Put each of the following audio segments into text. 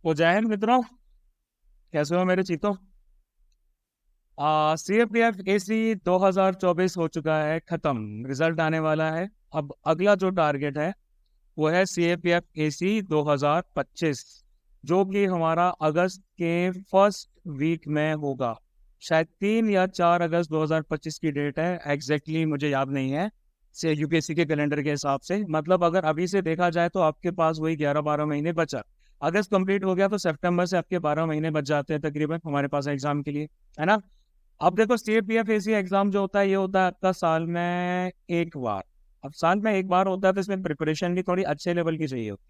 तो जय हिंद मित्रों। कैसे हो मेरे चीतों। CAPF AC 2024 हो चुका है खत्म, रिजल्ट आने वाला है। अब अगला जो टारगेट है वो है CAPF AC 2025, जो कि हमारा अगस्त के फर्स्ट वीक में होगा। शायद 3 या 4 अगस्त 2025 की डेट है, एग्जैक्टली मुझे याद नहीं है से यूपीएससी के कैलेंडर के हिसाब से। मतलब अगर अभी से देखा जाए तो आपके पास वही 11-12 महीने बचा। अगस्त कंप्लीट हो गया तो सितंबर से आपके 12 महीने बच जाते हैं तकरीबन हमारे पास एग्जाम के लिए, है ना। अब देखो CAPF AC एग्जाम जो होता है ये होता है आपका साल में एक बार। अब साल में एक बार होता है तो इसमें प्रिपरेशन भी थोड़ी अच्छे लेवल की चाहिए होती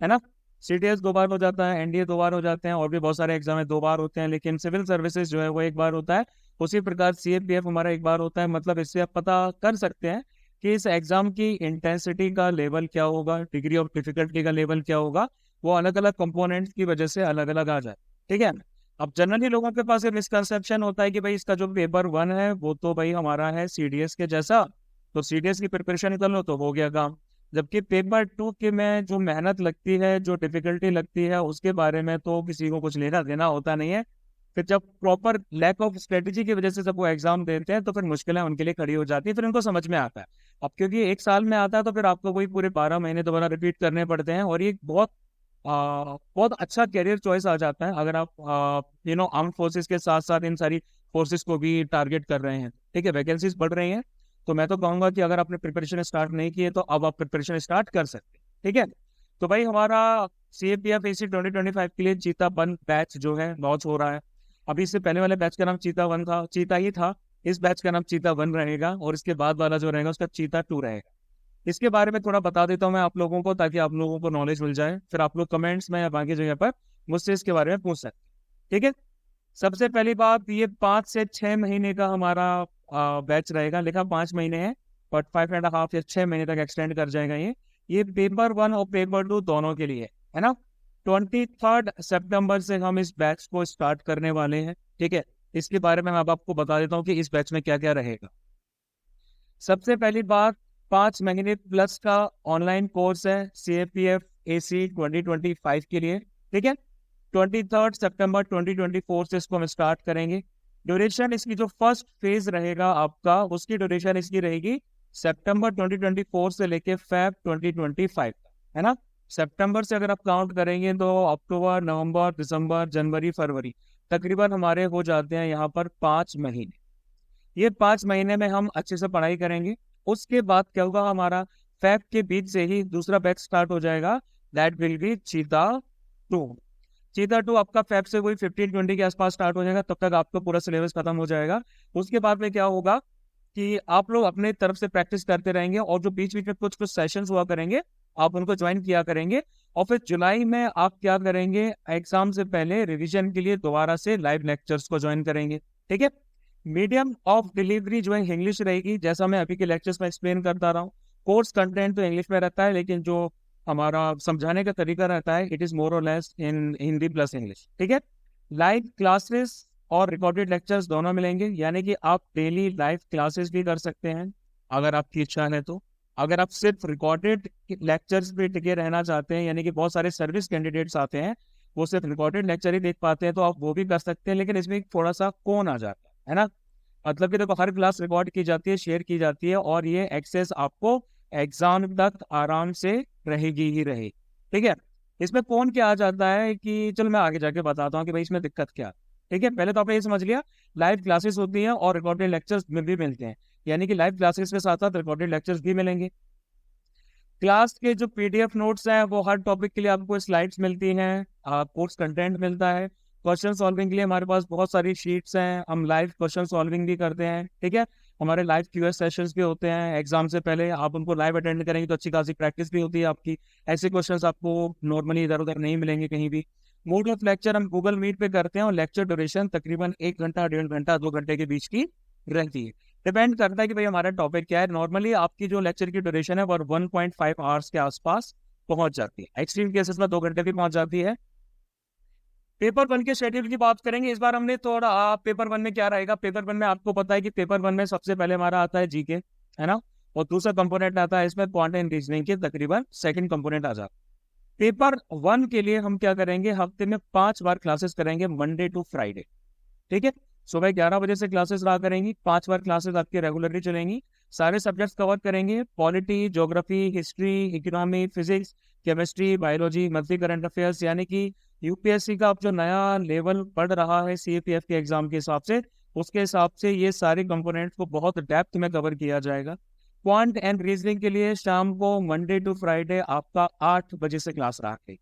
है ना। CTS 2 बार हो जाता है, NDA 2 बार हो जाते हैं, और भी बहुत सारे एग्जाम है 2 बार होते हैं, लेकिन सिविल सर्विसेज जो है वो एक बार होता है। उसी प्रकार CAPF हमारा एक बार होता है। मतलब इससे आप पता कर सकते हैं कि इस एग्जाम की इंटेंसिटी का लेवल क्या होगा, डिग्री ऑफ डिफिकल्टी का लेवल क्या होगा। वो अलग अलग कंपोनेंट्स की वजह से अलग अलग आ जाए, ठीक है। अब जनरली लोगों के पास ये मिसकंसेप्शन होता है कि भाई इसका जो पेपर 1 है वो तो भाई हमारा है CDS के जैसा, तो CDS की प्रिपरेशन कर लो तो हो गया काम। जबकि पेपर 2 के में जो मेहनत लगती है, जो डिफिकल्टी लगती है, उसके बारे में तो किसी को कुछ लेना देना होता नहीं है। फिर जब प्रॉपर लैक ऑफ स्ट्रेटेजी की वजह से जब वो एग्जाम देते हैं तो फिर मुश्किलें उनके लिए खड़ी हो जाती है, फिर उनको समझ में आता है। अब क्योंकि एक साल में आता है तो फिर आपको वही पूरे 12 महीने दोबारा रिपीट करने पड़ते हैं, और ये बहुत अच्छा करियर चॉइस आ जाता है अगर आप आर्म फोर्सेस के साथ साथ इन सारी फोर्सेस को भी टारगेट कर रहे हैं। ठीक है, वैकेंसीज बढ़ रही हैं, तो मैं तो कहूंगा कि अगर आपने प्रिपरेशन स्टार्ट नहीं की है तो अब आप प्रिपरेशन स्टार्ट कर सकते हैं। ठीक है, तो भाई हमारा CAPF AC 2025 के लिए चीता 1 बैच जो है लॉन्च हो रहा है। अभी इससे पहले वाले बैच का नाम चीता 1 था, चीता ही था। इस बैच का नाम चीता 1 रहेगा, और इसके बाद वाला जो रहेगा उसका चीता 2 रहेगा। इसके बारे में थोड़ा बता देता हूँ मैं आप लोगों को, ताकि आप लोगों को नॉलेज मिल जाए, फिर आप लोग कमेंट्स में या बाकी जगह पर मुझसे इसके बारे में पूछ सकते हैं। ठीक है, सबसे पहली बात, ये 5 से 6 महीने का हमारा बैच रहेगा। लिखा 5 महीने है, बट 5.5 या 6 महीने तक एक्सटेंड कर जाएगा ये पेपर 1 और पेपर 2 दोनों के लिए है ना। 23 सितंबर से हम इस बैच को स्टार्ट करने वाले हैं। ठीक है, इसके बारे में मैं अब आपको बता देता हूँ कि इस बैच में क्या क्या रहेगा। सबसे पहली बात, 5 महीने प्लस का ऑनलाइन कोर्स है CAPF AC 2025 के लिए। ठीक है, 23 सितंबर 2024 से इसको हम स्टार्ट करेंगे। ड्यूरेशन इसकी जो फर्स्ट फेज रहेगा आपका, उसकी ड्यूरेशन इसकी रहेगी सितंबर 2024 से लेके फेब 2025 तक, है ना। सितंबर से अगर आप काउंट करेंगे तो अक्टूबर, नवंबर, दिसंबर, जनवरी, फरवरी, तकरीबन हमारे हो जाते हैं यहाँ पर 5 महीने। ये 5 महीने में हम अच्छे से पढ़ाई करेंगे। उसके बाद क्या होगा, हमारा फेब के बीच से ही दूसरा बैच स्टार्ट हो जाएगा, दैट विल बी चीता 2। चीता 2 आपका फेब से कोई 15-20 के आसपास स्टार्ट हो जाएगा, तब तक आपका पूरा सिलेबस खत्म हो जाएगा। उसके बाद में क्या होगा कि आप लोग अपने तरफ से प्रैक्टिस करते रहेंगे, और जो बीच बीच में कुछ कुछ सेशंस हुआ करेंगे आप उनको ज्वाइन किया करेंगे। और फिर जुलाई में आप क्या करेंगे, एग्जाम से पहले रिवीजन के लिए दोबारा से लाइव लेक्चर्स को ज्वाइन करेंगे। ठीक है, मीडियम ऑफ डिलीवरी जो है इंग्लिश रहेगी, जैसा मैं अभी के लेक्चर्स में एक्सप्लेन करता रहा हूँ। कोर्स कंटेंट तो इंग्लिश में रहता है, लेकिन जो हमारा समझाने का तरीका रहता है इट इज मोर और less in Hindi plus English. ठीक है, लाइव क्लासेस और रिकॉर्डेड लेक्चर्स दोनों मिलेंगे, यानी कि आप डेली लाइव क्लासेस भी कर सकते हैं अगर आपकी इच्छा है तो। अगर आप सिर्फ रिकॉर्डेड लेक्चर्स पे टिके रहना चाहते हैं, यानी कि बहुत सारे सर्विस कैंडिडेट्स आते हैं वो सिर्फ रिकॉर्डेड लेक्चर ही देख पाते हैं, तो आप वो भी कर सकते हैं, लेकिन इसमें थोड़ा सा कौन आ जाता है ना। मतलब कि देखो, हर क्लास रिकॉर्ड की जाती है, शेयर की जाती है, और ये एक्सेस आपको एग्जाम तक आराम से रहेगी ही रहे। ठीक है, इसमें कौन क्या आ जाता है कि चलो मैं आगे जाके बताता हूँ कि भाई इसमें दिक्कत क्या है। ठीक है, पहले तो आपने ये समझ लिया, लाइव क्लासेस होती हैं और रिकॉर्डेड लेक्चर्स में भी मिलते हैं, यानी कि लाइव क्लासेस के साथ साथ रिकॉर्डेड लेक्चर्स भी मिलेंगे। क्लास के जो PDF नोट्स हैं वो हर टॉपिक के लिए आपको स्लाइड्स मिलती हैं, कोर्स कंटेंट मिलता है। क्वेश्चन सॉल्विंग के लिए हमारे पास बहुत सारी शीट्स हैं, हम लाइव क्वेश्चन सॉल्विंग भी करते हैं। ठीक है, हमारे लाइव QS सेशंस भी होते हैं एग्जाम से पहले, आप उनको लाइव अटेंड करेंगे तो अच्छी खासी प्रैक्टिस भी होती है आपकी। ऐसे क्वेश्चंस आपको नॉर्मली इधर उधर नहीं मिलेंगे कहीं भी। मोड ऑफ लेक्चर हम गूगल मीट पे करते हैं, और लेक्चर ड्यूरेशन तकरीबन 1 घंटा, 1.5 घंटा, 2 घंटे के बीच की रहती है। डिपेंड करता है कि भाई हमारा टॉपिक क्या है। नॉर्मली आपकी जो लेक्चर की ड्यूरेशन है वो 1.5 आवर्स के आसपास पहुंच जाती है, एक्सट्रीम केसेस में 2 घंटे भी पहुंच जाती है। पेपर 1 के शेड्यूल की बात करेंगे इस बार हमने थोड़ा। पेपर 1 में क्या रहेगा, पेपर 1 में आपको पता है कि पेपर 1 में सबसे पहले हमारा आता है GK, है ना। और दूसरा कंपोनेंट आता है इसमें क्वांटम रीजनिंग के, तकरीबन सेकंड कंपोनेंट आ जाता है। पेपर 1 के लिए हम क्या करेंगे, हफ्ते में 5 बार क्लासेस करेंगे, मंडे टू फ्राइडे। ठीक है, सुबह 11 बजे से क्लासेस रहा करेंगी, 5 बार क्लासेस आपकी रेगुलरली चलेंगी। सारे सब्जेक्ट्स कवर करेंगे, polity, geography, history, economy, physics, chemistry, biology, monthly current affairs, यानी कि यूपीएससी का अब जो नया लेवल बढ़ रहा है सीएपीएफ के एग्जाम के हिसाब से, उसके हिसाब से ये सारे कंपोनेंट्स को बहुत डेप्थ में कवर किया जाएगा। क्वांट एंड रीजनिंग के लिए शाम को मंडे टू फ्राइडे आपका 8 बजे से क्लास रहा है।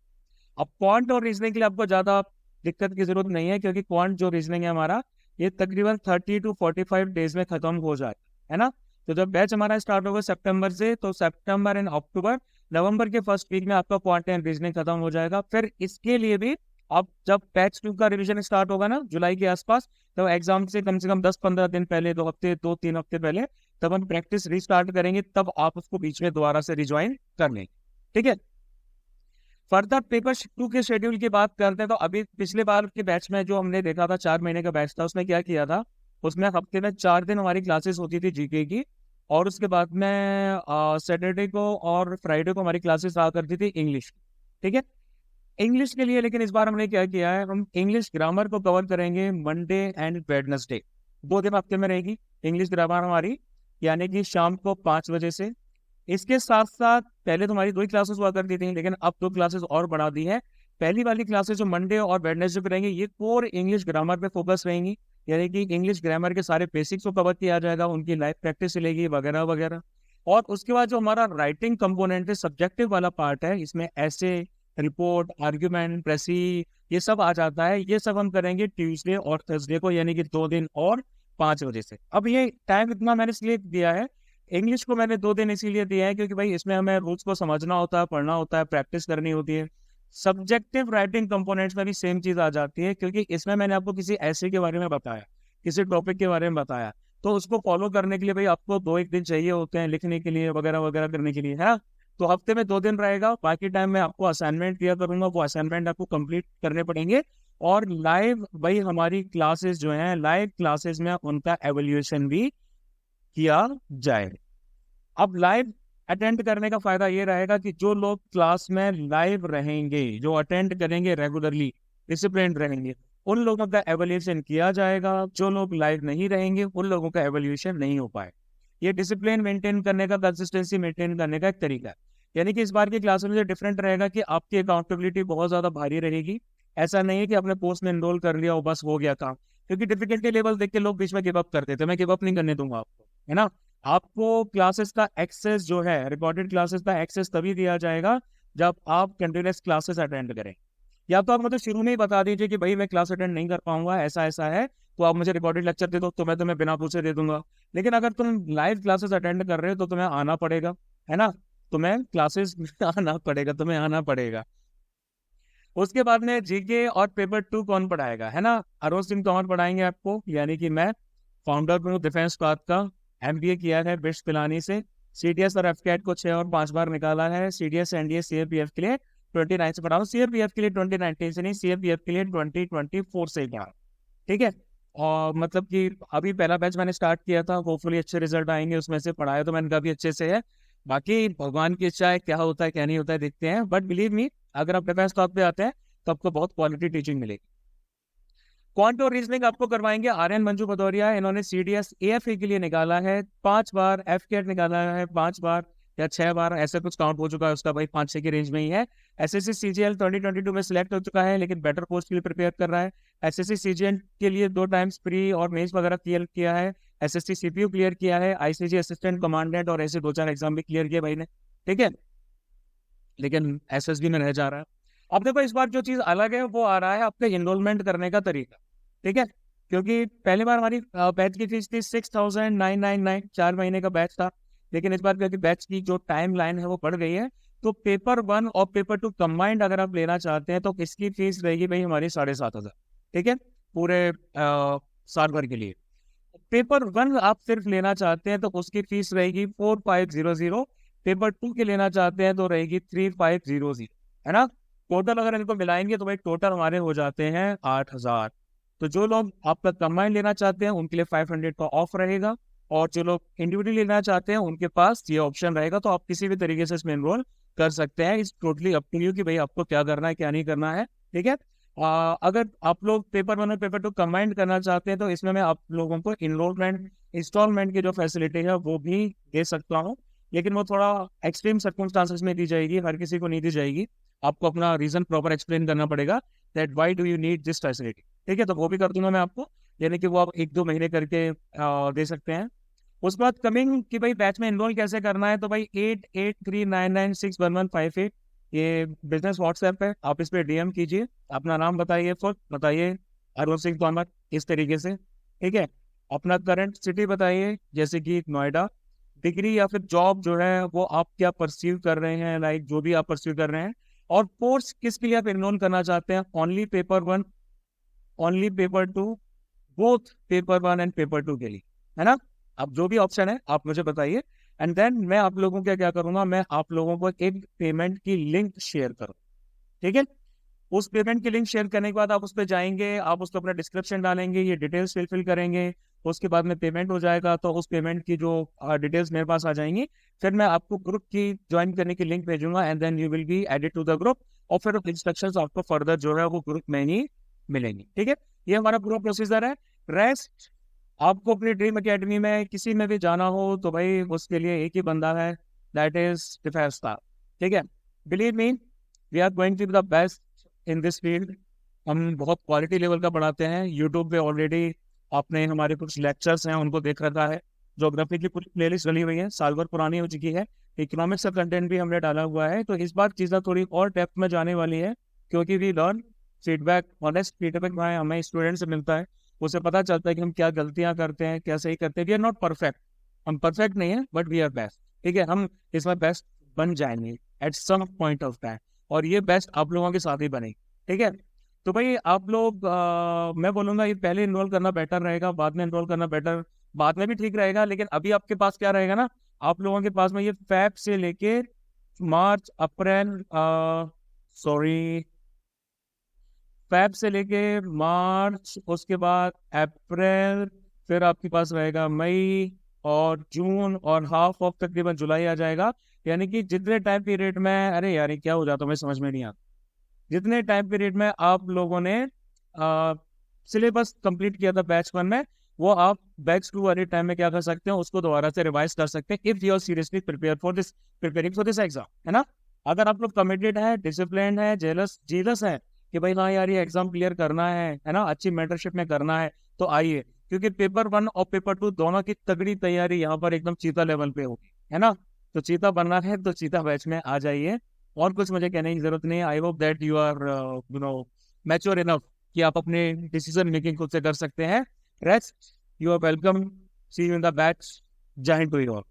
अब क्वांट और रीजनिंग के लिए आपको ज्यादा दिक्कत की जरूरत नहीं है, क्योंकि क्वांट जो रीजनिंग है हमारा, ये तकरीबन 30 to 45 डेज में खत्म हो जाए, है ना। तो जब बैच हमारा स्टार्ट होगा सितंबर से, तो सितंबर एंड अक्टूबर, नवंबर के फर्स्ट वीक में आपका क्वांट एंड रीजनिंग खत्म हो जाएगा। फिर इसके लिए भी अब जब बैच 2 का रिवीजन स्टार्ट होगा ना जुलाई के आसपास, तो एग्जाम से कम 10-15 दिन पहले, 2 हफ्ते 2-3 हफ्ते पहले, तब हम प्रैक्टिस रीस्टार्ट करेंगे, तब आप उसको बीच में दोबारा से रिज्वाइन कर लेंगे। ठीक है, फर्दर पेपर 2 के शेड्यूल की बात करते हैं, तो अभी पिछले बार के बैच में जो हमने देखा था, 4 महीने का बैच था, उसने क्या किया था, उसमें हफ्ते में 4 दिन हमारी क्लासेस होती थी जीके की, और उसके बाद में सैटरडे को और फ्राइडे को हमारी क्लासेस रहा करती थी इंग्लिश। ठीक है, इंग्लिश के लिए लेकिन इस बार हमने क्या किया है, हम इंग्लिश ग्रामर को कवर करेंगे मंडे एंड वेडनेसडे, 2 दिन हफ्ते में रहेगी इंग्लिश ग्रामर हमारी, यानी कि शाम को 5 बजे से। इसके साथ साथ पहले तुम्हारी 2 ही क्लासेस हुआ करती थी, लेकिन अब 2 क्लासेस और बढ़ा दी है। पहली वाली क्लासेस जो मंडे और वेडनेसडे पे रहेंगी, ये कोर इंग्लिश ग्रामर पे फोकस रहेंगी, यानी कि इंग्लिश ग्रामर के सारे बेसिक्स को कवर किया जाएगा, उनकी लाइव प्रैक्टिस चलेगी वगैरह वगैरह। और उसके बाद जो हमारा राइटिंग कंपोनेंट है, सब्जेक्टिव वाला पार्ट है, इसमें ऐसे, रिपोर्ट, आर्ग्यूमेंट, प्रेसी, ये सब आ जाता है। ये सब हम करेंगे ट्यूसडे और थर्सडे को, यानी कि 2 दिन और 5 बजे से। अब ये टाइम इतना मैंने इसलिए दिया है, इंग्लिश को मैंने 2 दिन इसीलिए दिया है क्योंकि भाई इसमें हमें रूल्स को समझना होता है, पढ़ना होता है, प्रैक्टिस करनी होती है। सब्जेक्टिव राइटिंग कंपोनेंट्स में भी सेम चीज आ जाती है, क्योंकि इसमें मैंने आपको किसी ऐसे के बारे में बताया, किसी टॉपिक के बारे में बताया, तो उसको फॉलो करने के लिए भाई आपको 2-1 दिन चाहिए होते हैं लिखने के लिए वगैरह वगैरह करने के लिए, है ना। तो हफ्ते में 2 दिन रहेगा, बाकी टाइम में आपको असाइनमेंट दिया करूंगा, वो असाइनमेंट आपको कंप्लीट करने पड़ेंगे। और लाइव भाई हमारी क्लासेस जो हैं, लाइव क्लासेस में उनका एवेल्यूएशन भी किया जाए। अब लाइव अटेंड करने का फायदा ये रहेगा कि जो लोग क्लास में लाइव रहेंगे, जो अटेंड करेंगे रेगुलरली, डिसिप्लिन रहेंगे, उन लोगों का एवोल्यूशन किया जाएगा। जो लोग लाइव नहीं रहेंगे, उन लोगों का एवोल्यूशन नहीं हो पाए। ये डिसिप्लिन मेंटेन करने का, कंसिस्टेंसी मेंटेन करने का एक तरीका है। यानी कि इस बार की क्लास में जो डिफरेंट रहेगा कि आपकी अकाउंटेबिलिटी बहुत ज्यादा भारी रहेगी। ऐसा नहीं है कि आपने पोस्ट में एनरोल कर लिया और बस हो गया काम, क्योंकि डिफिकल्टी लेवल देख के लोग बीच में गिव अप कर देते हैं। मैं गिव अप नहीं करने दूंगा आपको, है ना। आपको क्लासेस का एक्सेस जो है, रिकॉर्डेड क्लासेस का एक्सेस तभी दिया जाएगा जब आप कंटिन्यूअस क्लासेस अटेंड करें। या तो आप मतलब शुरू में ही बता दीजिए कि भाई मैं क्लास अटेंड नहीं कर पाऊंगा, ऐसा ऐसा है, तो आप मुझे रिकॉर्डेड लेक्चर दे दो, तो मैं तुम्हें बिना पूछे दे दूंगा। लेकिन अगर तुम लाइव क्लासेस अटेंड कर रहे हो तो तुम्हें आना पड़ेगा, है ना। तुम्हें क्लासेस आना पड़ेगा, तुम्हें आना पड़ेगा। उसके बाद में जीके और पेपर 2 कौन पढ़ाएगा, है ना। अरोज सिंह तोमर पढ़ाएंगे आपको, यानी कि मैं, फाउंडर हूँ डिफेंस पाथ का, एमबीए किया है बिट्स पिलानी से। सीडीएस और एफकेट को 6 और 5 बार निकाला है। सीडीएस एनडीए सीएपीएफ के लिए 29 से पढ़ा हूँ, सीएपीएफ के लिए 2019 से नहीं, सीएपीएफ के लिए 2024 से पढ़ा। ठीक है, और मतलब कि अभी पहला बैच मैंने स्टार्ट किया था, होपफुली अच्छे रिजल्ट आएंगे, उसमें से पढ़ाया तो मैंने काफी अच्छे से है। बाकी भगवान की इच्छा है, क्या होता है क्या नहीं होता है देखते हैं। बट बिलीव मी, अगर आप डिफेंस पाथ पे आते हैं तो आपको बहुत क्वालिटी टीचिंग मिलेगी। क्वांट और रीजनिंग आपको करवाएंगे आर्यन मंजू भदौरिया। इन्होंने सीडीएस एएफए के लिए निकाला है 5 बार, एफकेट निकाला है 5 बार या 6 बार, ऐसे कुछ काउंट हो चुका है उसका, भाई 5-6 की रेंज में ही है। एसएससी सीजीएल 2022 में सिलेक्ट हो चुका है, लेकिन बेटर पोस्ट के लिए प्रिपेयर कर रहा है। एसएससी सीजीएल के लिए 2 टाइम्स प्री और मेंस वगैरह क्लियर किया है। एसएससी सीपीयू क्लियर किया है, आईसीजी असिस्टेंट कमांडेंट और ऐसे 2-4 एग्जाम भी क्लियर किए भाई ने। ठीक है, लेकिन एसएसबी में रह जा रहा है। अब देखो इस बार जो चीज अलग है वो आ रहा है आपका इनरोलमेंट करने का तरीका। ठीक है, क्योंकि पहली बार हमारी बैच की फीस थी 6,999, 4 महीने का बैच था। लेकिन इस बार क्योंकि बैच की जो टाइम लाइन है वो बढ़ गई है, तो पेपर 1 और पेपर 2 कंबाइंड अगर आप लेना चाहते हैं तो इसकी फीस रहेगी भाई हमारी 7,500। ठीक है, पूरे साल भर के लिए। पेपर 1 आप सिर्फ लेना चाहते हैं तो उसकी फीस रहेगी 4,500। पेपर 2 के लेना चाहते हैं तो रहेगी 3,500, है ना। टोटल अगर इनको मिलाएंगे तो भाई टोटल हमारे हो जाते हैं 8,000। तो जो लोग आपका कंबाइन लेना चाहते हैं उनके लिए 500 का ऑफ रहेगा, और जो लोग इंडिविजुअली लेना चाहते हैं उनके पास ये ऑप्शन रहेगा। तो आप किसी भी तरीके से इसमें एनरोल कर सकते हैं। It's totally up to you कि भाई आपको क्या करना है क्या नहीं करना है, ठीक है। अगर आप लोग पेपर 1 और पेपर 2 कंबाइंड करना चाहते हैं तो इसमें मैं आप लोगों को इनरोलमेंट इंस्टॉलमेंट की जो फैसिलिटी है वो भी दे सकता हूँ, लेकिन वो थोड़ा एक्सट्रीम सर्कमस्टांसेस में दी जाएगी, हर किसी को नहीं दी जाएगी। आपको अपना रीजन प्रॉपर एक्सप्लेन करना पड़ेगा that why do you need this facility, ठीक है। तो वो भी कर दूंगा मैं आपको, यानी कि वो आप 1-2 महीने करके दे सकते हैं। उसके बाद कमिंग कि भाई बैच में इनरोल कैसे करना है, तो भाई 8839961158 ये बिजनेस व्हाट्सएप है, आप इस पे डीएम कीजिए, अपना नाम बताइए, फर्स्ट बताइए अरुण सिंह तोमर, इस तरीके से, ठीक है। अपना करंट सिटी बताइए जैसे कि नोएडा, डिग्री या फिर जॉब जो है वो आप क्या परस्यू कर रहे हैं, लाइक जो भी आप परस्यू कर रहे हैं, और कोर्स किसके लिए आप एनरोल करना चाहते हैं, only paper 1, only paper 2, both paper 1 and paper 2 के लिए, है ना। अब जो भी ऑप्शन है आप मुझे बताइए, एंड देन मैं आप लोगों को क्या करूंगा, मैं आप लोगों को एक पेमेंट की लिंक शेयर करूँ, ठीक है। उस पेमेंट की लिंक शेयर करने के बाद आप उस पर जाएंगे, आप उस पर अपना डिस्क्रिप्शन डालेंगे, ये डिटेल्स फिल करेंगे, उसके बाद में पेमेंट हो जाएगा, तो उस पेमेंट की जो डिटेल्स मेरे पास आ जाएंगी, फिर मैं आपको ग्रुप की ज्वाइन करने की लिंक भेजूंगा, and then you will be added to the group, और फिर इंस्ट्रक्शंस आपको फर्दर जो है वो ग्रुप में ही मिलेंगी, ठीक है। ये हमारा पूरा प्रोसीजर है। रेस्ट आपको अपनी ड्रीम एकेडमी में किसी में भी जाना हो तो भाई उसके लिए एक ही बंदा है, दैट इज डिफेंस स्टार, ठीक है। Believe me, we are going to be the best in this field. हम बहुत क्वालिटी लेवल का पढ़ाते हैं। यूट्यूब पे ऑलरेडी आपने हमारे कुछ लेक्चर्स हैं उनको देख रखा है, ज्योग्राफी की पूरी प्लेलिस्ट बनी हुई है, साल भर पुरानी हो चुकी है। इकोनॉमिक्स का कंटेंट भी हमने डाला हुआ है, तो इस बार चीज़ें थोड़ी और डेप्थ में जाने वाली है, क्योंकि we learn feedback, honest feedback हमें स्टूडेंट से मिलता है, उसे पता चलता है कि हम क्या गलतियां करते हैं, क्या सही करते हैं। वी आर नॉट परफेक्ट, हम परफेक्ट नहीं है, बट वी आर बेस्ट, ठीक है। हम इसमें बेस्ट बन जाएंगे at some point of time, और ये बेस्ट आप लोगों के साथ ही बनेगी, ठीक है। तो भाई आप लोग मैं बोलूंगा ये पहले इनरोल करना बेटर रहेगा, बाद में इनरोल करना बेटर, बाद में भी ठीक रहेगा, लेकिन अभी आपके पास क्या रहेगा ना, आप लोगों के पास में ये फेब से लेके मार्च अप्रैल सॉरी फेब से लेके मार्च, उसके बाद अप्रैल, फिर आपके पास रहेगा मई और जून, और हाफ ऑफ तकरीबन जुलाई आ जाएगा। यानी कि जितने टाइम पीरियड में, अरे यार ये क्या हो जाता है मैं समझ में नहीं आता, जितने टाइम पीरियड में आप लोगों ने सिलेबस कंप्लीट किया था बैच 1 में, वो आप बैच 2 वाले टाइम में क्या कर सकते हैं, उसको दोबारा से रिवाइज कर सकते हैं, if you are seriously preparing for this exam, है ना। अगर आप लोग कमिटेड है, डिसिप्लिन है, जेलस है कि भाई हाँ यार ये एग्जाम क्लियर करना है ना, अच्छी मेंटरशिप में करना है, तो आइए, क्योंकि पेपर 1 और पेपर 2 दोनों की तगड़ी तैयारी यहाँ पर एकदम चीता लेवल पे होगी, है ना। तो चीता बनना है तो चीता बैच में आ जाइए, और कुछ मुझे कहने की जरूरत नहीं है। I hope that you are mature enough कि आप अपने डिसीजन मेकिंग खुद से कर सकते हैं। Rest, you are welcome, see you in the batch, जय हिंद टू यू ऑल।